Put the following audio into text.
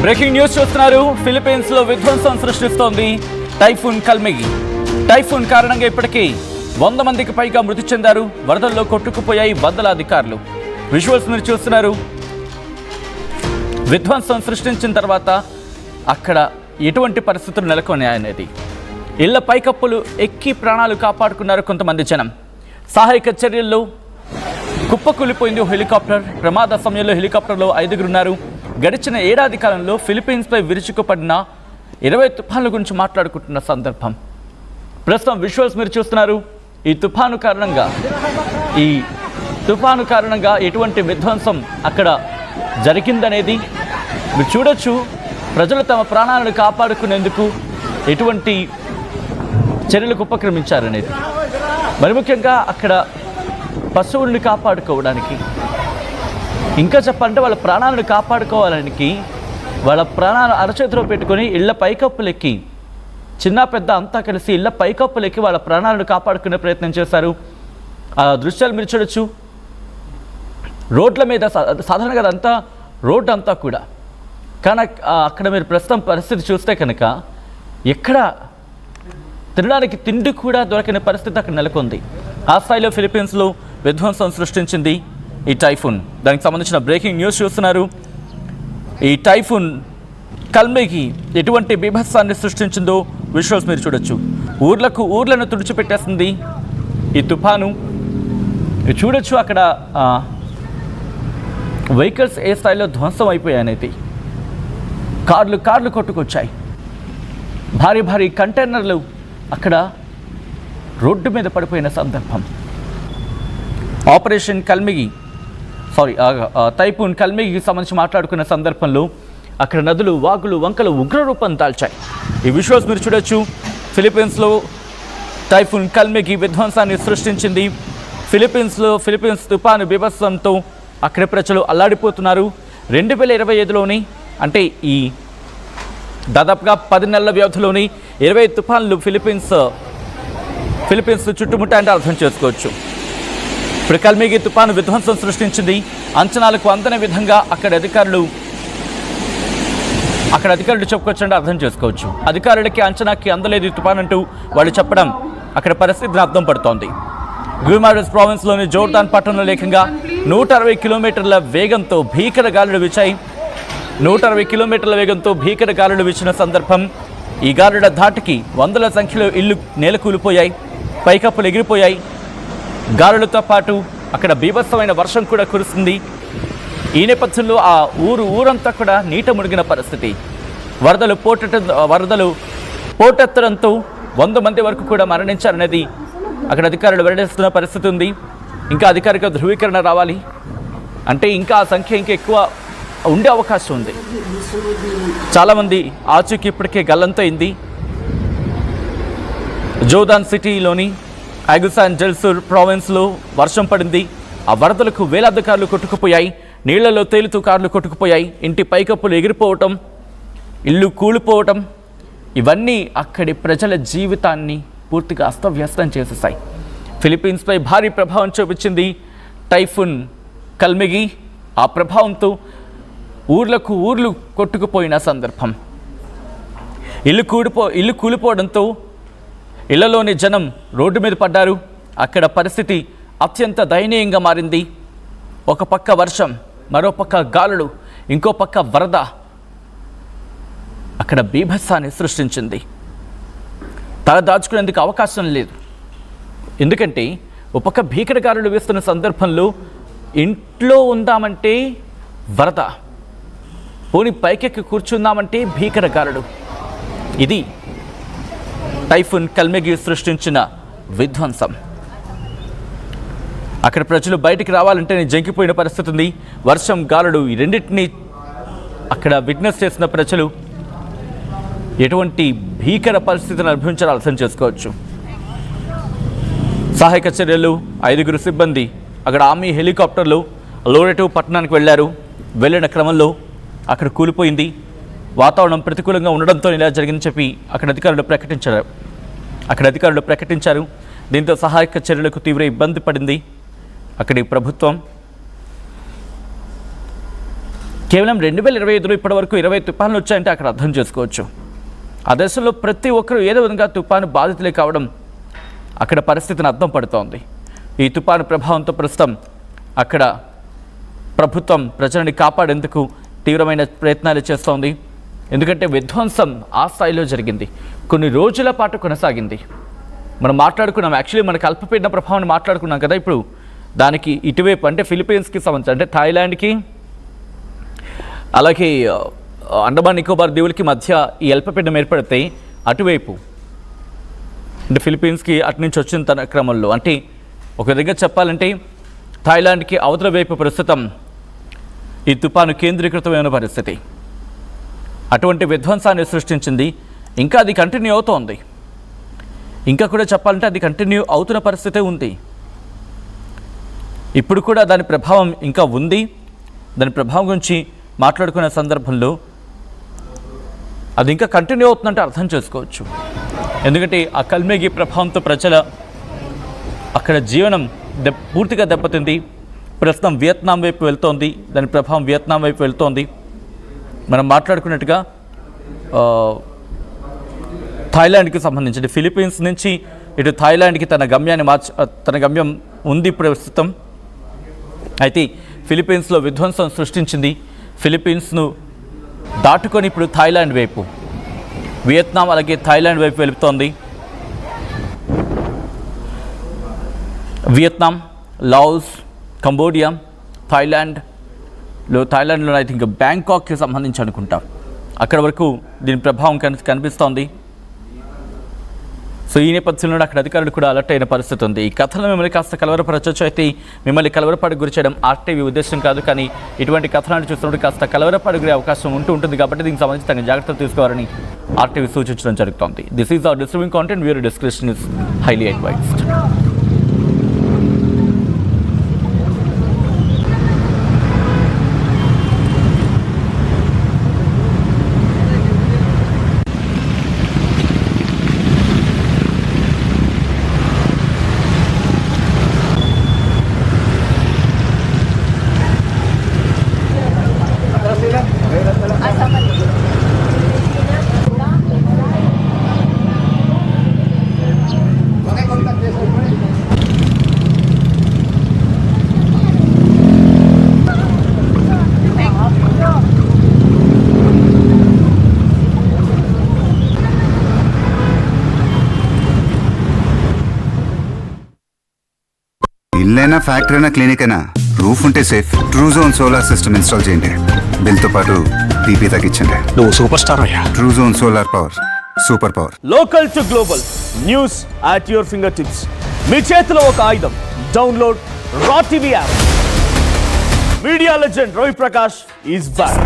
Breaking news చూస్తున్నారు. Philippines లో విధ్వంసం సృష్టిస్తోంది టైఫూన్ కల్మెగి. టైఫూన్ కారణంగా ఇప్పటికీ 100 మందికి పైగా మృతి చెందారు. వరదల్లో కొట్టుకుపోయాయి వందల అధికారులు. విజువల్స్ మీరు చూస్తున్నారు. విధ్వంసం సృష్టించిన తర్వాత అక్కడ ఎటువంటి పరిస్థితులు నెలకొన్నాయనేది. ఇళ్ల పైకప్పులు ఎక్కి ప్రాణాలు కాపాడుకున్నారు కొంతమంది జనం. సహాయక చర్యల్లో కుప్పకూలిపోయింది హెలికాప్టర్. ప్రమాద సమయంలో హెలికాప్టర్లో 5 ఉన్నారు. గడిచిన ఏడాది కాలంలో ఫిలిప్పీన్స్పై విరుచుకుపడిన 20 తుఫాన్ల గురించి మాట్లాడుకుంటున్న సందర్భం. ప్రస్తుతం విజువల్స్ మీరు చూస్తున్నారు. ఈ తుఫాను కారణంగా ఎటువంటి విధ్వంసం అక్కడ జరిగిందనేది మీరు చూడొచ్చు. ప్రజలు తమ ప్రాణాలను కాపాడుకునేందుకు ఎటువంటి చర్యలకు ఉపక్రమించారనేది. మరి ముఖ్యంగా అక్కడ పశువుల్ని కాపాడుకోవడానికి, ఇంకా చెప్పాలంటే వాళ్ళ ప్రాణాలను కాపాడుకోవడానికి వాళ్ళ ప్రాణాలు అరచేతిలో పెట్టుకొని ఇళ్ల పైకప్పులెక్కి, చిన్న పెద్ద అంతా కలిసి ఇళ్ల పైకప్పులెక్కి వాళ్ళ ప్రాణాలను కాపాడుకునే ప్రయత్నం చేశారు. ఆ దృశ్యాలు మీరు చూడొచ్చు. రోడ్ల మీద సాధారణంగా అదంతా రోడ్డు అంతా కూడా, కానీ అక్కడ మీరు ప్రస్తుతం పరిస్థితి చూస్తే కనుక ఎక్కడ తినడానికి తిండి కూడా దొరకని పరిస్థితి అక్కడ నెలకొంది. ఆ స్థాయిలో ఫిలిప్పీన్స్లో విధ్వంసం సృష్టించింది ఈ టైఫూన్. దానికి సంబంధించిన బ్రేకింగ్ న్యూస్ చూస్తున్నారు. ఈ టైఫూన్ కల్మెగి ఎటువంటి బీభత్సాన్ని సృష్టించిందో విజువల్స్ మీరు చూడొచ్చు. ఊర్లను తుడిచిపెట్టేస్తుంది ఈ తుఫాను. చూడొచ్చు అక్కడ వెహికల్స్ ఏ స్థాయిలో ధ్వంసం అయిపోయాయనేది. కార్లు కొట్టుకొచ్చాయి. భారీ కంటైనర్లు అక్కడ రోడ్డు మీద పడిపోయిన సందర్భం. టైఫూన్ కల్మెగికి సంబంధించి మాట్లాడుకున్న సందర్భంలో అక్కడ నదులు, వాగులు, వంకలు ఉగ్రరూపం దాల్చాయి. ఈ విజువల్స్ మీరు చూడొచ్చు. ఫిలిప్పీన్స్లో టైఫూన్ కల్మెగి విధ్వంసాన్ని సృష్టించింది. ఫిలిప్పీన్స్ తుఫాను బీభత్సంతో అక్కడ ప్రజలు అల్లాడిపోతున్నారు. 2025లోని, అంటే ఈ దాదాపుగా 10 నెలల వ్యవధిలోని 20 తుఫాన్లు ఫిలిప్పీన్స్ చుట్టుముట్టాయంటే అర్థం చేసుకోవచ్చు. ఇప్పుడు కల్మెగి తుఫాను విధ్వంసం సృష్టించింది. అంచనాలకు అందని విధంగా అక్కడ అధికారులు చెప్పుకోవచ్చంటే అర్థం చేసుకోవచ్చు. అధికారులకి అంచనాకి అందలేదు ఈ తుఫాన్ అంటూ వాళ్ళు చెప్పడం అక్కడ పరిస్థితిని అర్థం పడుతోంది. గ్విమారెస్ ప్రావిన్స్లోని జోర్డాన్ పట్టణంలో లేఖంగా 160 కిలోమీటర్ల వేగంతో భీకర గాలులు వీచాయి. 160 కిలోమీటర్ల వేగంతో భీకర గాలులు వీచిన సందర్భం. ఈ గాలుల ధాటికి వందల సంఖ్యలో ఇళ్లు నేలకూలిపోయాయి, పైకప్పులు ఎగిరిపోయాయి. గాలులతో పాటు అక్కడ బీభత్సమైన వర్షం కూడా కురుస్తుంది. ఈ నేపథ్యంలో ఆ ఊరంతా కూడా నీట మునిగిన పరిస్థితి. వరదలు పోటెత్తడంతో 100 మంది వరకు కూడా మరణించారనేది అక్కడ అధికారులు వెల్లడిస్తున్న పరిస్థితి ఉంది. ఇంకా అధికారిక ధృవీకరణ రావాలి అంటే ఇంకా ఆ సంఖ్య ఇంకా ఎక్కువ ఉండే అవకాశం ఉంది. చాలామంది ఆచూకీ ఇప్పటికే గల్లంతైంది. జోర్డాన్ సిటీలోని అగుసాన్ జెల్సూర్ ప్రావిన్స్లో వర్షం పడింది. ఆ వరదలకు వేలాది కార్లు కొట్టుకుపోయాయి. నీళ్లలో తేలుతూ కార్లు కొట్టుకుపోయాయి. ఇంటి పైకప్పులు ఎగిరిపోవటం, ఇల్లు కూలిపోవటం, ఇవన్నీ అక్కడి ప్రజల జీవితాన్ని పూర్తిగా అస్తవ్యస్తం చేసేసాయి. ఫిలిప్పీన్స్పై భారీ ప్రభావం చూపించింది టైఫూన్ కల్మెగి. ఆ ప్రభావంతో ఊర్లు కొట్టుకుపోయిన సందర్భం. ఇల్లు కూలిపోవడంతో ఇళ్లలోని జనం రోడ్డు మీద పడ్డారు. అక్కడ పరిస్థితి అత్యంత దయనీయంగా మారింది. ఒక పక్క వర్షం, మరో పక్క గాలులు, ఇంకో పక్క వరద అక్కడ బీభత్సాన్ని సృష్టించింది. తల దాచుకునేందుకు అవకాశం లేదు. ఎందుకంటే ఒక పక్క భీకర గాలులు వేస్తున్న సందర్భంలో ఇంట్లో ఉందామంటే వరద, పోనీ పైకెక్కి కూర్చుందామంటే భీకర గాలులు. ఇది టైఫూన్ కల్మెగి సృష్టించిన విధ్వంసం. అక్కడ ప్రజలు బయటికి రావాలంటేనే జంకిపోయిన పరిస్థితి ఉంది. వర్షం, గాలులు ఈ రెండింటినీ అక్కడ విట్నెస్ చేసిన ప్రజలు ఎటువంటి భీకర పరిస్థితిని అనుభవించాలో అర్థం చేసుకోవచ్చు. సహాయక చర్యలు, 5 సిబ్బంది అక్కడ ఆర్మీ హెలికాప్టర్లు లోరెటో పట్టణానికి వెళ్ళిన క్రమంలో అక్కడ కూలిపోయింది. వాతావరణం ప్రతికూలంగా ఉండడంతో ఇలా జరిగిందని చెప్పి అక్కడ అధికారులు ప్రకటించారు. దీంతో సహాయక చర్యలకు తీవ్ర ఇబ్బంది పడింది అక్కడి ప్రభుత్వం. కేవలం 2025లో ఇప్పటి వరకు 20 తుఫాన్లు వచ్చాయంటే అక్కడ అర్థం చేసుకోవచ్చు. ఆ దేశంలో ప్రతి ఒక్కరూ ఏదో విధంగా తుఫాను బాధితులే కావడం అక్కడ పరిస్థితిని అర్థం పడుతోంది. ఈ తుఫాను ప్రభావంతో ప్రస్తుతం అక్కడ ప్రభుత్వం ప్రజలని కాపాడేందుకు తీవ్రమైన ప్రయత్నాలు చేస్తోంది. ఎందుకంటే విధ్వంసం ఆ స్థాయిలో జరిగింది, కొన్ని రోజుల పాటు కొనసాగింది. మనం మాట్లాడుకున్నాం, యాక్చువల్లీ మనకు అల్పపీడన ప్రభావాన్ని మాట్లాడుకున్నాం కదా. ఇప్పుడు దానికి ఇటువైపు అంటే ఫిలిప్పీన్స్కి సంబంధించి అంటే థాయిలాండ్కి అలాగే అండమాన్ నికోబార్ దీవులకి మధ్య ఈ అల్పపీడనం ఏర్పడితే అటువైపు అంటే ఫిలిప్పీన్స్కి అటు నుంచి వచ్చిన తన క్రమంలో అంటే ఒక విధంగా చెప్పాలంటే థాయిలాండ్కి అవతల వైపు ప్రస్తుతం ఈ తుపాను కేంద్రీకృతమైన పరిస్థితి అటువంటి విధ్వంసాన్ని సృష్టించింది. ఇంకా అది కంటిన్యూ అవుతోంది, ఇంకా కూడా చెప్పాలంటే అది కంటిన్యూ అవుతున్న పరిస్థితే ఉంది. ఇప్పుడు కూడా దాని ప్రభావం ఇంకా ఉంది. దాని ప్రభావం గురించి మాట్లాడుకునే సందర్భంలో అది ఇంకా కంటిన్యూ అవుతుందంటే అర్థం చేసుకోవచ్చు. ఎందుకంటే ఆ కల్మేగి ప్రభావంతో ప్రజల అక్కడ జీవనం పూర్తిగా దెబ్బతింది. ప్రస్తుతం వియత్నాం వైపు వెళ్తోంది, దాని ప్రభావం వియత్నాం వైపు వెళ్తోంది. మనం మాట్లాడుకున్నట్టుగా థాయిలాండ్కి సంబంధించి ఫిలిప్పీన్స్ నుంచి ఇటు థాయిలాండ్కి తన గమ్యం ఉంది ప్రస్తుతం. అయితే ఫిలిప్పీన్స్లో విధ్వంసం సృష్టించింది. ఫిలిప్పీన్స్ను దాటుకొని ఇప్పుడు థాయిలాండ్ వైపు, వియత్నాం అలాగే థాయిలాండ్ వైపు వెళుతోంది. వియత్నాం, లాఓస్, కంబోడియా, థాయిలాండ్లో ఐ థింక్ బ్యాంకాక్కి సంబంధించి అనుకుంటా, అక్కడ వరకు దీని ప్రభావం కనిపిస్తోంది. సో ఈ నేపథ్యంలో అక్కడ అధికారులు కూడా అలర్ట్ అయిన పరిస్థితి ఉంది. ఈ కథను మిమ్మల్ని కాస్త కలవరపరచొచ్చు, అయితే మిమ్మల్ని కలవరపాటు గురి చేయడం ఆర్టీవీ ఉద్దేశం కాదు. కానీ ఇటువంటి కథనాన్ని చూస్తున్నప్పుడు కాస్త కలవరపాటు గురే అవకాశం ఉంటుంది కాబట్టి దీనికి సంబంధించి తగిన జాగ్రత్తలు తీసుకోవాలని ఆర్టీవీ సూచించడం జరుగుతోంది. This is our disturbing content, viewer description is highly advised. ఇల్లైనా ఫ్యాక్టరీ అయినా క్లినిక్ అయినా రూఫ్ ఉంటే safe. Truzon solar system install చేయండి, బిల్తో పాటు పీపీ తగ్గించండి. నువ్వు సూపర్ స్టార్ అయ్యా. Truzon solar power, super power. Local to global news at your finger tips. మీ చేతిలో ఒక ఆయుధం. Download Raw TV app. Media legend Ravi Prakash is back.